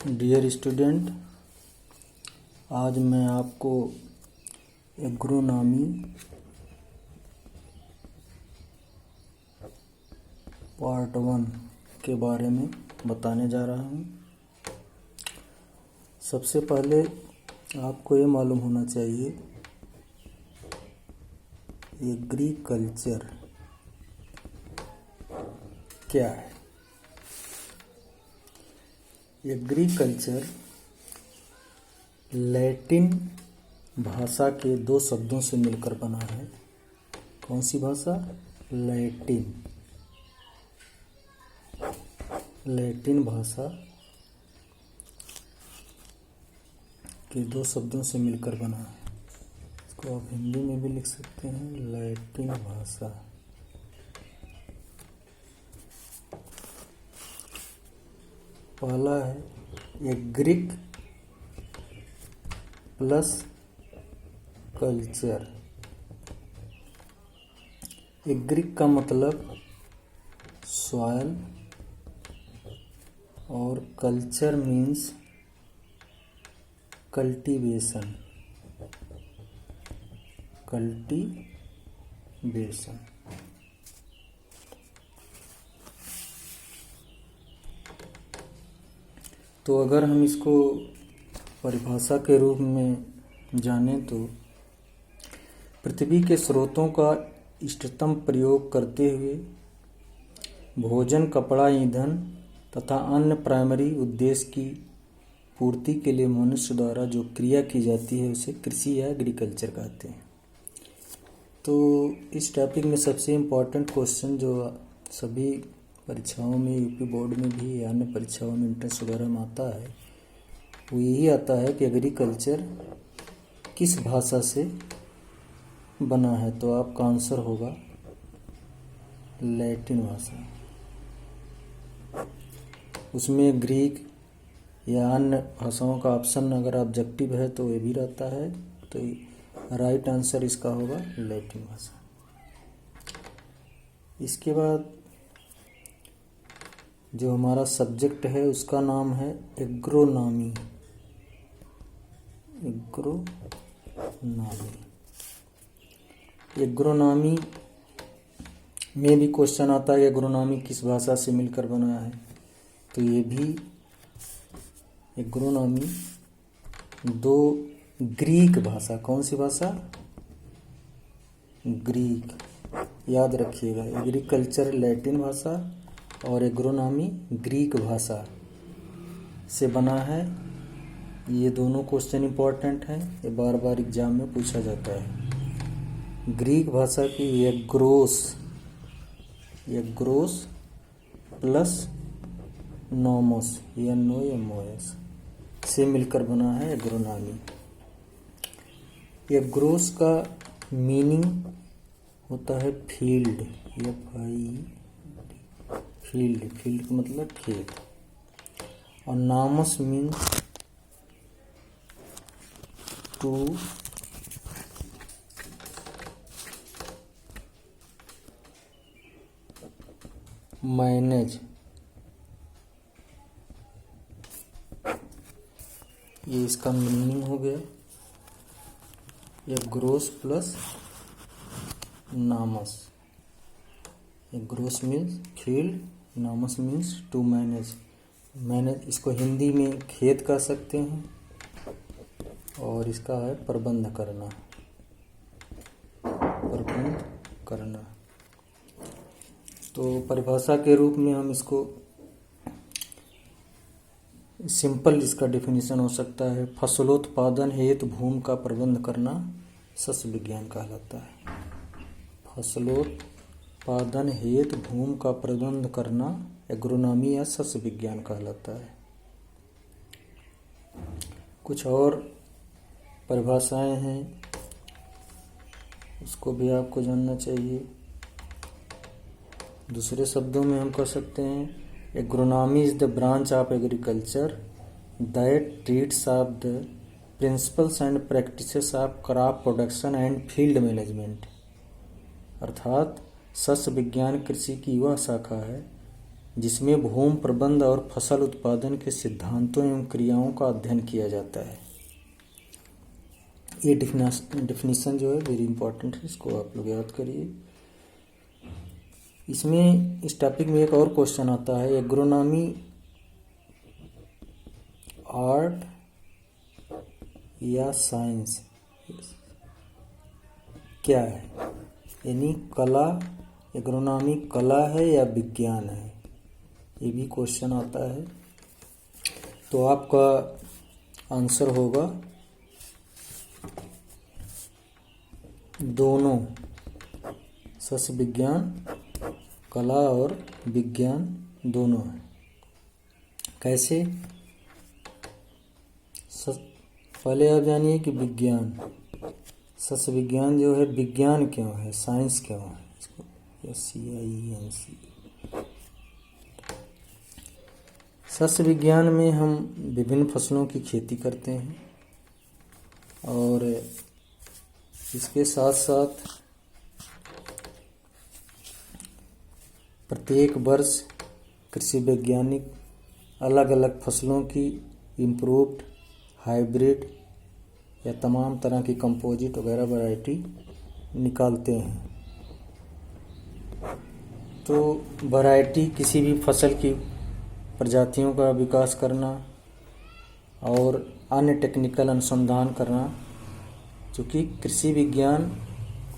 Dear student, आज मैं आपको एग्रोनॉमी पार्ट 1 के बारे में बताने जा रहा हूँ। सबसे पहले आपको ये मालूम होना चाहिए एग्रीकल्चर क्या है। एग्रीकल्चर लैटिन भाषा के दो शब्दों से मिलकर बना है। कौन सी भाषा? लैटिन भाषा के दो शब्दों से मिलकर बना है। इसको आप हिंदी में भी लिख सकते हैं, लैटिन भाषा। पहला है एग्रिक प्लस कल्चर। एग्रिक का मतलब सॉयल और कल्चर मीन्स कल्टीवेशन। तो अगर हम इसको परिभाषा के रूप में जानें तो पृथ्वी के स्रोतों का इष्टतम प्रयोग करते हुए भोजन, कपड़ा, ईंधन तथा अन्य प्राइमरी उद्देश्य की पूर्ति के लिए मनुष्य द्वारा जो क्रिया की जाती है उसे कृषि या एग्रीकल्चर कहते हैं। तो इस टॉपिक में सबसे इम्पोर्टेंट क्वेश्चन जो सभी परीक्षाओं में, यूपी बोर्ड में भी या अन्य परीक्षाओं में, एंट्रेंस वगैरह में आता है, वो यही आता है कि एग्रीकल्चर किस भाषा से बना है। तो आपका आंसर होगा लैटिन भाषा। उसमें ग्रीक या अन्य भाषाओं का ऑप्शन अगर ऑब्जेक्टिव है तो ये भी रहता है। तो राइट आंसर इसका होगा लैटिन भाषा। इसके बाद जो हमारा सब्जेक्ट है उसका नाम है एग्रोनॉमी। एग्रोनॉमी में भी क्वेश्चन आता है एग्रोनॉमी किस भाषा से मिलकर बना है। तो ये भी एग्रोनॉमी दो ग्रीक भाषा, कौन सी भाषा? ग्रीक। याद रखिएगा, एग्रीकल्चर लैटिन भाषा और एग्रोनॉमी ग्रीक भाषा से बना है। ये दोनों क्वेश्चन इंपॉर्टेंट हैं, ये बार बार एग्जाम में पूछा जाता है। ग्रीक भाषा की एग्रोस प्लस नोमोस NOMOS से मिलकर बना है एग्रोनॉमी। एग्रोस का मीनिंग होता है फील्ड, फील्ड का मतलब खेत। और नॉमस मीन्स टू मैनेज। ये इसका मीनिंग हो गया एग्रोस प्लस नामस। एग्रोस मीन्स फील्ड, नामस मीन्स टू मैनेज। इसको हिंदी में खेत कह सकते हैं और इसका है प्रबंध करना। तो परिभाषा के रूप में हम इसको सिंपल, इसका डेफिनेशन हो सकता है फसलोत्पादन हेतु भूमि का प्रबंध करना सस्य विज्ञान कहलाता है। फसलोत्पादन हेतु भूमि का प्रबंध करना एग्रोनॉमी या सस्य विज्ञान कहलाता है। कुछ और परिभाषाएं हैं, उसको भी आपको जानना चाहिए। दूसरे शब्दों में हम कह सकते हैं agronomy is the branch of agriculture that treats of the principles and practices of crop production and field management. अर्थात सस्य विज्ञान कृषि की वह शाखा है जिसमें भूमि प्रबंध और फसल उत्पादन के सिद्धांतों एवं क्रियाओं का अध्ययन किया जाता है। ये डिफिनीशन जो है वेरी इंपॉर्टेंट है, इसको आप लोग याद करिए। इसमें इस टॉपिक में एक और क्वेश्चन आता है, एग्रोनॉमी आर्ट या साइंस क्या है, यानी कला, एग्रोनॉमी कला है या विज्ञान है, ये भी क्वेश्चन आता है। तो आपका आंसर होगा दोनों, सस्य विज्ञान, कला और विज्ञान दोनों है। कैसे? पहले आप जानिए कि विज्ञान, सस्य विज्ञान जो है, विज्ञान क्यों है, साइंस क्यों है, इसको SCIENC। सस्य विज्ञान में हम विभिन्न फसलों की खेती करते हैं और इसके साथ साथ प्रत्येक वर्ष कृषि वैज्ञानिक अलग अलग फसलों की इम्प्रूव्ड, हाइब्रिड या तमाम तरह की कंपोजिट वगैरह वैरायटी निकालते हैं। तो वैरायटी किसी भी फसल की प्रजातियों का विकास करना और अन्य टेक्निकल अनुसंधान करना, चूँकि कृषि विज्ञान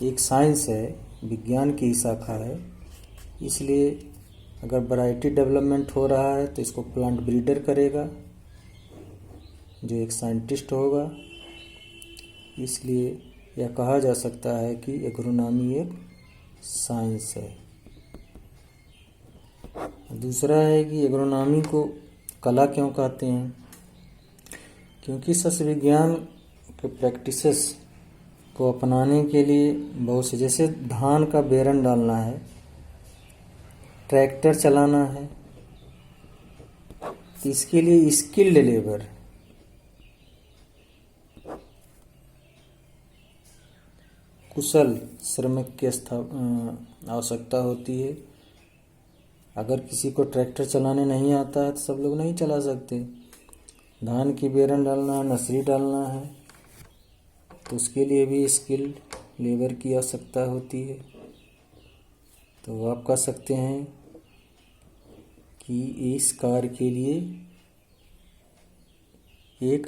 एक साइंस है, विज्ञान की ही शाखा है, इसलिए अगर वैरायटी डेवलपमेंट हो रहा है तो इसको प्लांट ब्रीडर करेगा जो एक साइंटिस्ट होगा। इसलिए यह कहा जा सकता है कि एग्रोनॉमी एक साइंस है। दूसरा है कि एग्रोनॉमी को कला क्यों कहते हैं, क्योंकि सस्य विज्ञान के प्रैक्टिसेस को अपनाने के लिए बहुत से, जैसे धान का बेरन डालना है, ट्रैक्टर चलाना है, तो इसके लिए स्किल्ड लेबर, कुशल श्रमिक की आवश्यकता होती है। अगर किसी को ट्रैक्टर चलाने नहीं आता है तो सब लोग नहीं चला सकते। धान की बेरन डालना है, नर्सरी डालना है, तो उसके लिए भी स्किल्ड लेबर की आवश्यकता होती है। तो आप कह सकते हैं कि इस कार्य के लिए एक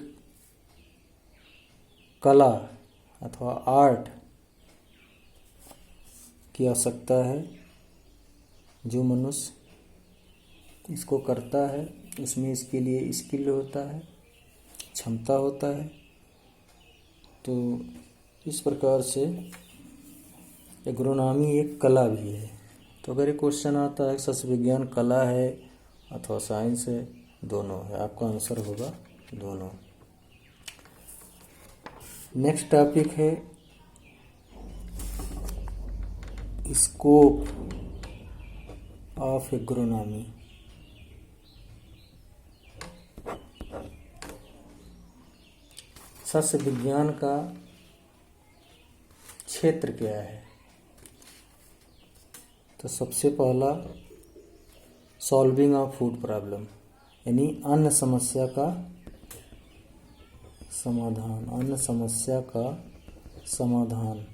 कला अथवा आर्ट की आवश्यकता है। जो मनुष्य इसको करता है उसमें इसके लिए स्किल होता है, क्षमता होता है। तो इस प्रकार से एग्रोनॉमी एक कला भी है। तो अगर एक क्वेश्चन आता है सस्य विज्ञान कला है अथवा साइंस है, दोनों है, आपका आंसर होगा दोनों। नेक्स्ट टॉपिक है स्कोप ऑफ एग्रोनॉमी। सस्य विज्ञान का क्षेत्र क्या है? तो सबसे पहला सॉल्विंग ऑफ फूड प्रॉब्लम, यानी अन्न समस्या का समाधान, अन्न समस्या का समाधान।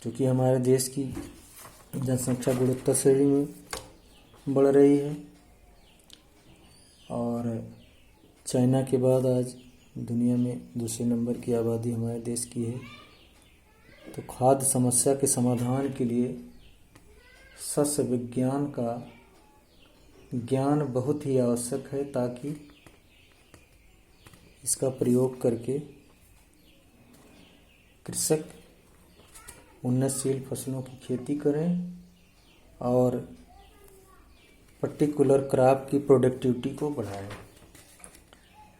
क्योंकि हमारे देश की जनसंख्या गुणोत्तर श्रेणी में बढ़ रही है और चाइना के बाद आज दुनिया में दूसरे नंबर की आबादी हमारे देश की है। तो खाद्य समस्या के समाधान के लिए सस्य विज्ञान का ज्ञान बहुत ही आवश्यक है, ताकि इसका प्रयोग करके कृषक उन्नतशील फसलों की खेती करें और पर्टिकुलर क्रॉप की प्रोडक्टिविटी को बढ़ाएं।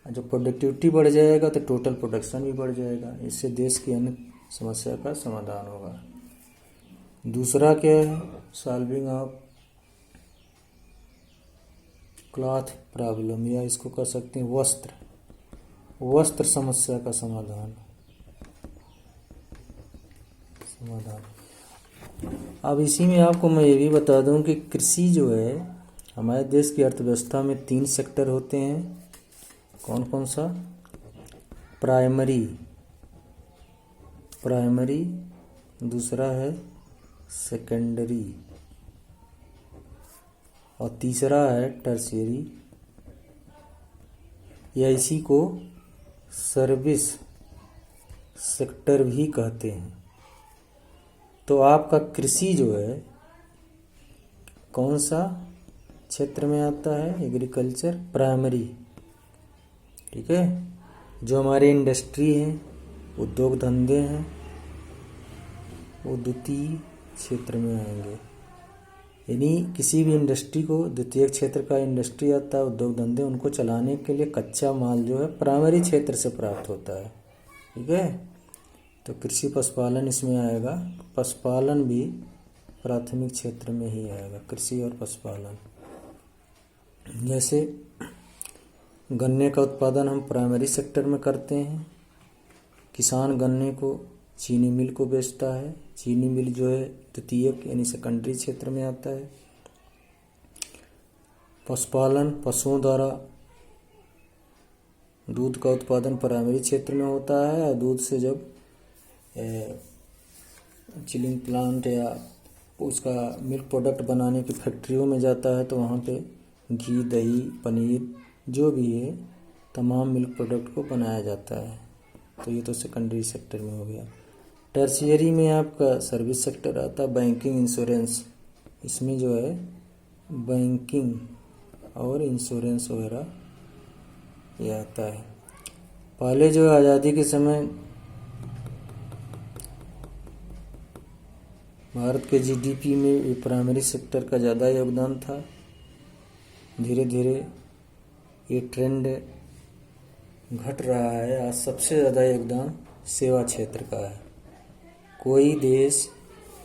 जब प्रोडक्टिविटी बढ़ जाएगा तो टोटल प्रोडक्शन भी बढ़ जाएगा, इससे देश की अन्य समस्या का समाधान होगा। दूसरा क्या है? सॉल्विंग ऑफ क्लॉथ प्रॉब्लम, या इसको कह सकते हैं वस्त्र समस्या का समाधान। अब इसी में आपको मैं ये भी बता दूं कि कृषि जो है हमारे देश की अर्थव्यवस्था में 3 सेक्टर होते हैं। कौन कौन सा? प्राइमरी, दूसरा है सेकेंडरी और तीसरा है टर्शियरी, या इसी को सर्विस सेक्टर भी कहते हैं। तो आपका कृषि जो है कौन सा क्षेत्र में आता है? Agriculture, primary. ठीक है। जो हमारे इंडस्ट्री हैं, उद्योग धंधे हैं, वो द्वितीय क्षेत्र में आएंगे। यानी किसी भी इंडस्ट्री को द्वितीय क्षेत्र का इंडस्ट्री आता है, उद्योग धंधे, उनको चलाने के लिए कच्चा माल जो है प्राइमरी क्षेत्र से प्राप्त होता है। ठीक है। तो कृषि पशुपालन इसमें आएगा। पशुपालन भी प्राथमिक क्षेत्र में ही आएगा, कृषि और पशुपालन। जैसे गन्ने का उत्पादन हम प्राइमरी सेक्टर में करते हैं। किसान गन्ने को चीनी मिल को बेचता है। चीनी मिल जो है द्वितीयक यानी सेकेंडरी क्षेत्र में आता है। पशुपालन, पशुओं द्वारा दूध का उत्पादन प्राइमरी क्षेत्र में होता है, और दूध से जब चिलिंग प्लांट या उसका मिल्क प्रोडक्ट बनाने की फैक्ट्रियों में जाता है तो वहाँ पे घी, दही, पनीर जो भी है तमाम मिल्क प्रोडक्ट को बनाया जाता है। तो ये तो सेकेंडरी सेक्टर में हो गया। टर्शियरी में आपका सर्विस सेक्टर आता है, बैंकिंग, इंश्योरेंस। इसमें जो है बैंकिंग और इंश्योरेंस वगैरह ये आता है। पहले जो है आज़ादी के समय भारत के जीडीपी में प्राइमरी सेक्टर का ज़्यादा योगदान था। धीरे धीरे ये ट्रेंड घट रहा है। आज सबसे ज़्यादा योगदान सेवा क्षेत्र का है। कोई देश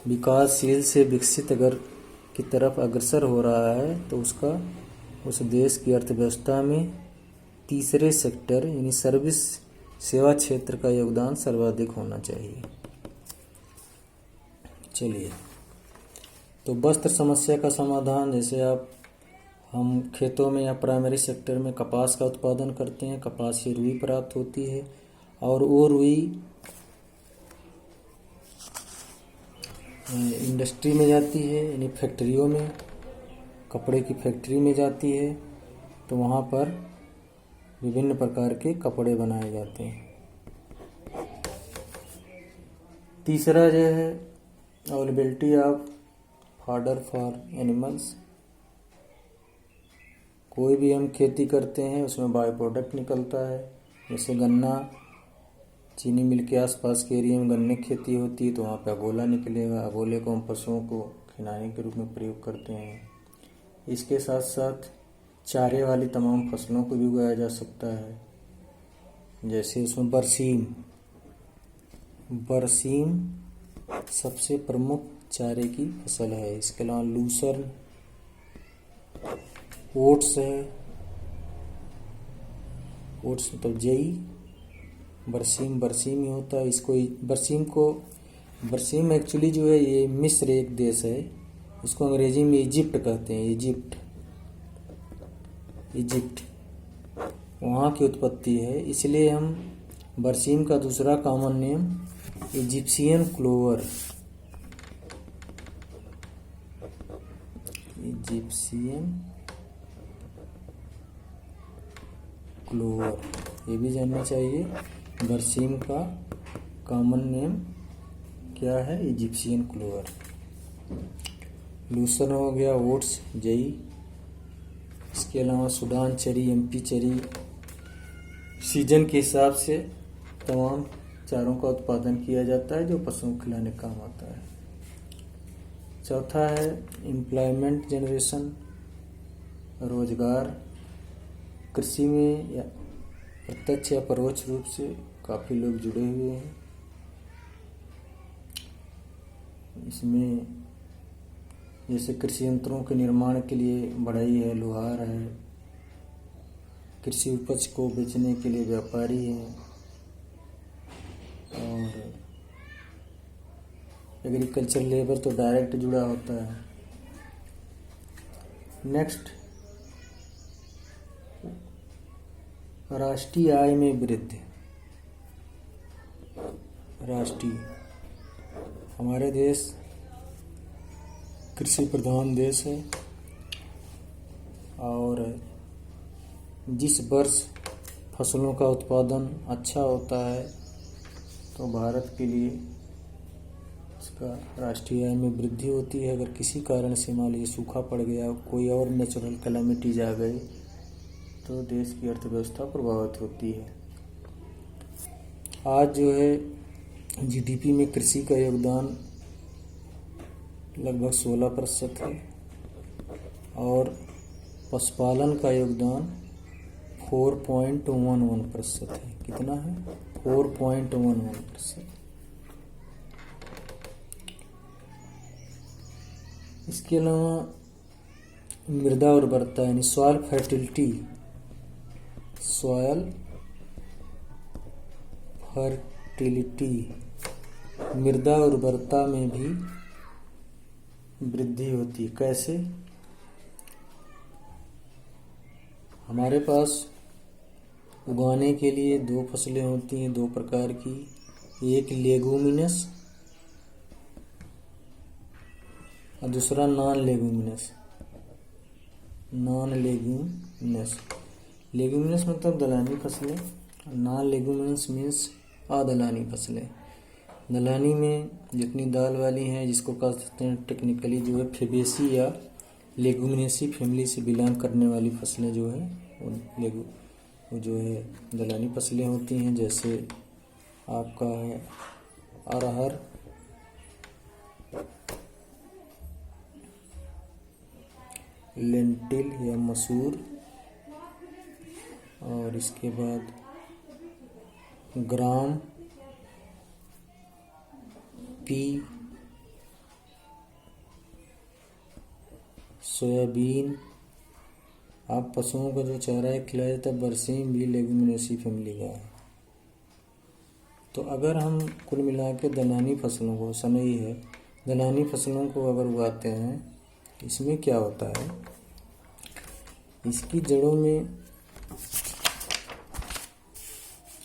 विकासशील से विकसित अगर की तरफ अग्रसर हो रहा है तो उसका उस देश की अर्थव्यवस्था में तीसरे सेक्टर यानी सर्विस सेवा क्षेत्र का योगदान सर्वाधिक होना चाहिए। चलिए, तो वस्त्र समस्या का समाधान, जैसे हम खेतों में या प्राइमरी सेक्टर में कपास का उत्पादन करते हैं, कपास से रुई प्राप्त होती है और वो रुई इंडस्ट्री में जाती है यानी फैक्ट्रियों में, कपड़े की फैक्ट्री में जाती है। तो वहाँ पर विभिन्न प्रकार के कपड़े बनाए जाते हैं। तीसरा जो है availability of fodder for animals. कोई भी हम खेती करते हैं उसमें बाय प्रोडक्ट निकलता है। जैसे गन्ना, चीनी मिल के आसपास के एरिया में गन्ने की खेती होती है तो वहाँ पे अगोला निकलेगा। अगोले को हम पशुओं को खिलाने के रूप में प्रयोग करते हैं। इसके साथ साथ चारे वाली तमाम फसलों को भी उगाया जा सकता है। जैसे इसमें बरसीम सबसे प्रमुख चारे की फसल है। इसके अलावा लूसर्न, ओट्स है, ओट्स मतलब जई, बरसीम ही होता है। इसको बरसीम एक्चुअली जो है ये मिस्र एक देश है, इसको अंग्रेजी में इजिप्ट कहते हैं। इजिप्ट वहाँ की उत्पत्ति है, इसलिए हम बरसीम का दूसरा कॉमन नेम इजिप्शियन क्लोवर ये भी जानना चाहिए। बरसीम का कॉमन नेम क्या है? Egyptian clover. लूसन हो गया, ओट्स, जई। इसके अलावा सूडान चरी, एमपी चरी। सीजन के हिसाब से तमाम चारों का उत्पादन किया जाता है जो पशुओं को खिलाने का काम आता है। चौथा है एम्प्लॉयमेंट जनरेशन, रोजगार। कृषि में या प्रत्यक्ष या परोक्ष रूप से काफ़ी लोग जुड़े हुए हैं। इसमें जैसे कृषि यंत्रों के निर्माण के लिए बढ़ई है, लोहार है, कृषि उपज को बेचने के लिए व्यापारी हैं, और एग्रीकल्चर लेबर तो डायरेक्ट जुड़ा होता है। नेक्स्ट, राष्ट्रीय आय में वृद्धि। राष्ट्रीय, हमारे देश कृषि प्रधान देश है और जिस वर्ष फसलों का उत्पादन अच्छा होता है तो भारत के लिए इसका राष्ट्रीय आय में वृद्धि होती है। अगर किसी कारण से मान लीजिए सूखा पड़ गया, कोई और नेचुरल कैलामिटीज आ गई तो देश की अर्थव्यवस्था प्रभावित होती है। आज जो है जीडीपी में कृषि का योगदान लगभग 16% है और पशुपालन का योगदान 4.11% है। कितना है? 4.11%। इसके अलावा मृदा उर्वरता यानी सॉइल फर्टिलिटी, मृदा उर्वरता में भी वृद्धि होती है। कैसे? हमारे पास उगाने के लिए दो फसलें होती हैं, दो प्रकार की, एक लेगुमिनस और दूसरा नॉन लेगुमिनस। लेगुमिनस मतलब दलहनी फसलें, नॉन लेगुमिनस मीन्स अदलहनी फसलें। दलहनी में जितनी दाल वाली हैं, जिसको कह सकते हैं टेक्निकली जो है फेबेसी या लेगुमिनेसी फैमिली से बिलोंग करने वाली फसलें जो है वो जो है दलहनी फसलें होती हैं। जैसे आपका है अरहर, लेंटिल या मसूर, और इसके बाद ग्राम, पी, सोयाबीन। आप पशुओं को जो चारा खिलाया जाता है बरसीम भी लेगुमिनेसी फैमिली का है। तो अगर हम कुल मिला के दलहनी फसलों को, समय ही है, दलहनी फसलों को अगर उगाते हैं, इसमें क्या होता है, इसकी जड़ों में,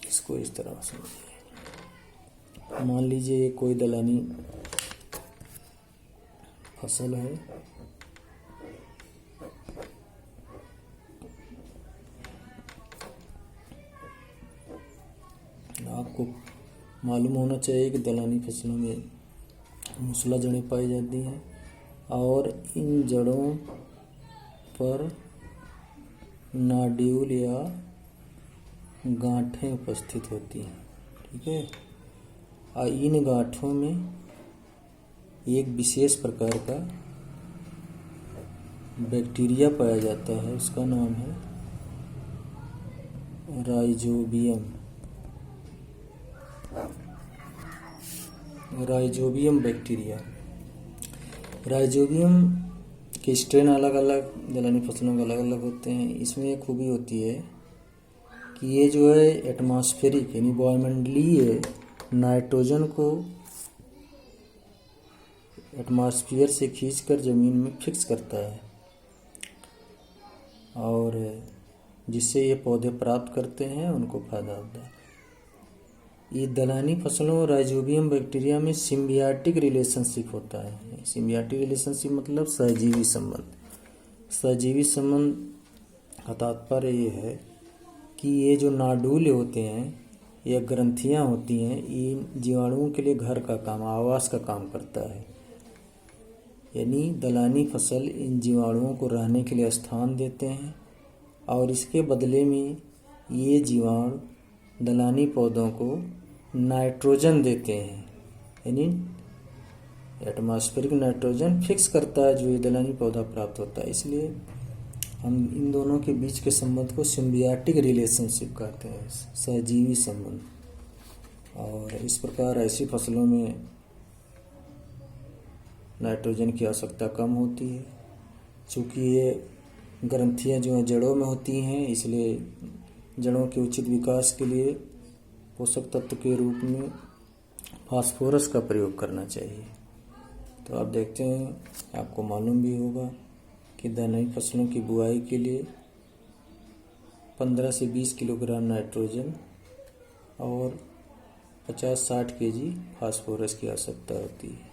इसको इस तरह समझिए, मान लीजिए ये कोई दलहनी फसल है, आपको मालूम होना चाहिए कि दलहनी फसलों में मूसला जड़ें पाई जाती हैं और इन जड़ों पर नाड्यूल या गांठें उपस्थित होती हैं। ठीक है, और इन गांठों में एक विशेष प्रकार का बैक्टीरिया पाया जाता है, उसका नाम है राइजोबियम बैक्टीरिया। राइजोबियम के स्ट्रेन अलग अलग दलहनी फसलों के अलग अलग होते हैं। इसमें एक खूबी होती है कि ये जो है एटमॉस्फेरिक यानी वायुमंडलीय नाइट्रोजन को एटमॉस्फेयर से खींचकर ज़मीन में फिक्स करता है और जिससे ये पौधे प्राप्त करते हैं, उनको फायदा होता है। ये दलहनी फसलों और राइजोबियम बैक्टीरिया में सिम्बियाटिक रिलेशनशिप होता है। सिम्बियाटिक रिलेशनशिप मतलब सहजीवी संबंध। सहजीवी संबंध का तात्पर्य ये है कि ये जो नाडुल होते हैं या ग्रंथियां होती हैं, इन जीवाणुओं के लिए घर का काम, आवास का काम करता है। यानी दलहनी फसल इन जीवाणुओं को रहने के लिए स्थान देते हैं और इसके बदले में ये जीवाणु दलहनी पौधों को नाइट्रोजन देते हैं, यानी एटमॉस्फेरिक नाइट्रोजन फिक्स करता है जो ये दलहनी पौधा प्राप्त होता है। इसलिए हम इन दोनों के बीच के संबंध को सिम्बियाटिक रिलेशनशिप कहते हैं, सहजीवी संबंध। और इस प्रकार ऐसी फसलों में नाइट्रोजन की आवश्यकता कम होती है। चूँकि ये ग्रंथियाँ जो हैं जड़ों में होती हैं, इसलिए जड़ों के उचित विकास के लिए पोषक तत्व के रूप में फास्फोरस का प्रयोग करना चाहिए। तो आप देखते हैं, आपको मालूम भी होगा कि दलहनी फसलों की बुआई के लिए 15 से 20 किलोग्राम नाइट्रोजन और 50-60 केजी फास्फोरस की आवश्यकता होती है।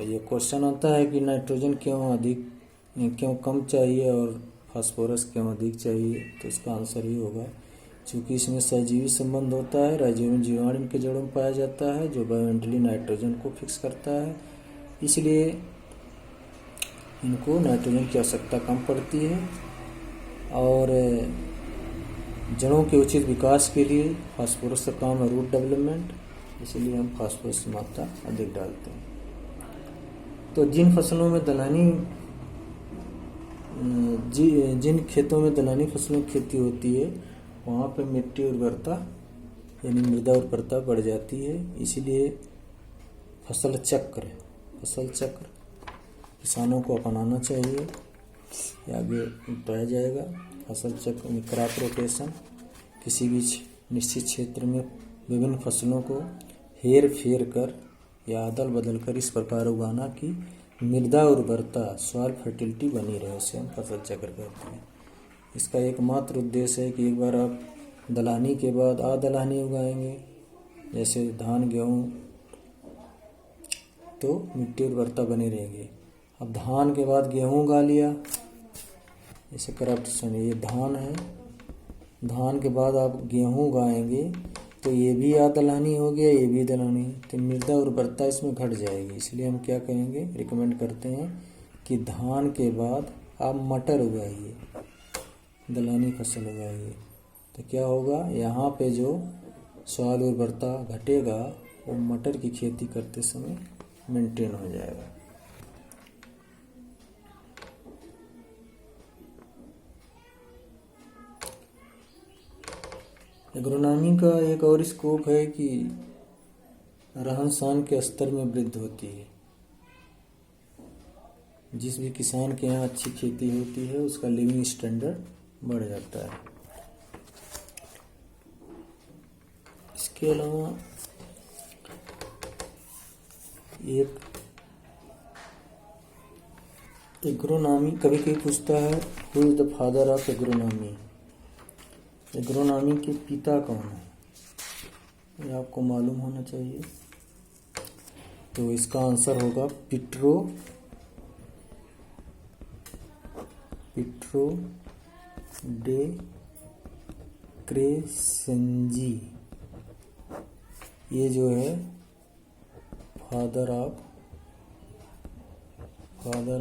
ये क्वेश्चन आता है कि नाइट्रोजन क्यों कम चाहिए और फास्फोरस क्यों अधिक चाहिए, तो इसका आंसर ये होगा क्योंकि इसमें सहजीवी संबंध होता है। राइजोबियम जीवाणु इनके जड़ों में पाया जाता है जो बायोमेंटली नाइट्रोजन को फिक्स करता है, इसलिए इनको नाइट्रोजन की आवश्यकता कम पड़ती है। और जड़ों के उचित विकास के लिए फास्फोरस का काम है रूट डेवलपमेंट, इसलिए हम फास्फोरस की मात्रा अधिक डालते हैं। तो जिन खेतों में दलहनी फसलों की खेती होती है वहाँ पे मिट्टी उर्वरता यानी मृदा उर्वरता बढ़ जाती है, इसीलिए फसल चक्र किसानों को अपनाना चाहिए। आगे बताया जाएगा। फसल चक्र में क्रॉप रोटेशन, किसी भी निश्चित क्षेत्र में विभिन्न फसलों को हेर फेर कर या अदल बदल कर इस प्रकार उगाना कि मृदा उर्वरता सॉइल फर्टिलिटी बनी रहे, उसे हम फसल चक्र कहते हैं। इसका एकमात्र उद्देश्य है कि एक बार आप दलहनी के बाद दलहनी उगाएंगे, जैसे धान गेहूँ, तो मिट्टी उर्वरता बनी रहेगी। अब धान के बाद गेहूँ उगा लिया, जैसे करप्शन, ये धान है, धान के बाद आप गेहूँ उगाएंगे तो ये भी दलहनी हो गया, ये भी दलहनी, तो मृदा उर्वरता इसमें घट जाएगी। इसलिए हम क्या कहेंगे, रिकमेंड करते हैं कि धान के बाद आप मटर उगाइए, दलहनी फसल उगाइए। तो क्या होगा, यहाँ पे जो सॉइल उर्वरता घटेगा वो मटर की खेती करते समय मेंटेन हो जाएगा। एग्रोनॉमी का एक और स्कोप है कि रहन सहन के स्तर में वृद्धि होती है। जिस भी किसान के यहाँ अच्छी खेती होती है उसका लिविंग स्टैंडर्ड बढ़ जाता है। इसके अलावा एक एग्रोनॉमी कभी कभी पूछता है, who is the father of agronomy, agronomy के पिता कौन है, ये आपको मालूम होना चाहिए। तो इसका आंसर होगा पिट्रो डे क्रेसेंजी। ये जो है फादर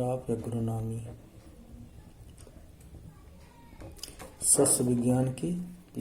ऑफ एग्रोनॉमी, सस्य विज्ञान की